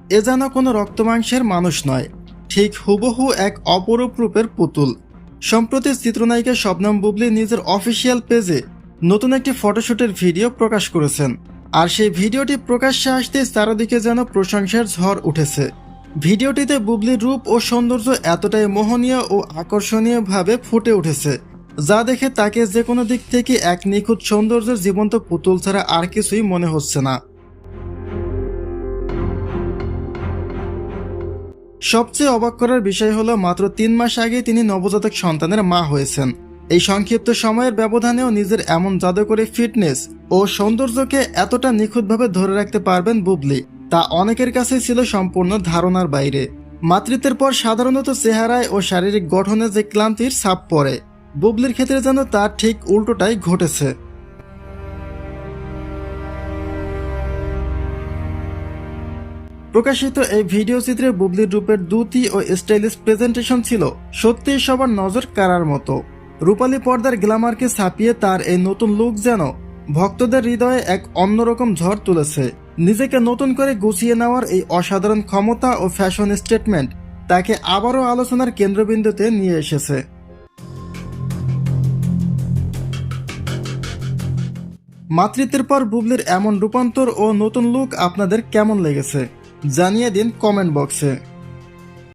এ যেন কোনো রক্তমাংসের মানুষ নয়, ঠিক হুবহু এক অপরূপ রূপের পুতুল। সম্প্রতি চিত্রনায়িকা শবনম বুবলী নিজের অফিসিয়াল পেজে নতুন একটি ফটোশুটের ভিডিও প্রকাশ করেছেন। আর সেই ভিডিওটি প্রকাশ্যে আসতেই চারদিকে যেন প্রশংসার ঝড় উঠেছে। ভিডিওটিতে বুবলির রূপ ও সৌন্দর্য এতটাই মোহনীয় ও আকর্ষণীয়ভাবে ফুটে উঠেছে, যা দেখে তাকে যে কোনো দিক থেকে এক নিখুঁত সৌন্দর্যের জীবন্ত পুতুল ছাড়া আর কিছুই মনে হচ্ছে না। সবচেয়ে অবাক করার বিষয় হলো মাত্র 3 মাস আগে তিনি নবজাতক সন্তানের মা হয়েছেন। এই সংক্ষিপ্ত সময়ের ব্যবধানেও নিজের এমন জাদুকরী ফিটনেস ও সৌন্দর্যকে এতটা নিখুঁতভাবে ধরে রাখতে পারবেন বুবলি, তা অনেকের কাছে ছিল সম্পূর্ণ ধারণার বাইরে। মাতৃত্বের পর সাধারণত চেহারায় ও শারীরিক গঠনে যে ক্লান্তির ছাপ পড়ে, বুবলির ক্ষেত্রে যেন তার ঠিক উল্টোটাই ঘটেছে। প্রকাশিত এই ভিডিও চিত্রে বুবলির রূপের দ্রুতি ও স্টাইলিশ প্রেজেন্টেশন ছিল সত্যিই সবার নজর কাড়ার মতো। রূপালী পর্দার গ্ল্যামারকে ছাপিয়ে তার এই নতুন লুক যেন ভক্তদের হৃদয়ে এক অন্যরকম ঝড় তুলেছে। নিজেকে নতুন করে গুছিয়ে নেওয়ার এই অসাধারণ ক্ষমতা ও ফ্যাশন স্টেটমেন্ট তাকে আবারও আলোচনার কেন্দ্রবিন্দুতে নিয়ে এসেছে। মাতৃত্বের পর বুবলির এমন রূপান্তর ও নতুন লুক আপনাদের কেমন লেগেছে জানিয়ে দিন কমেন্ট বক্সে।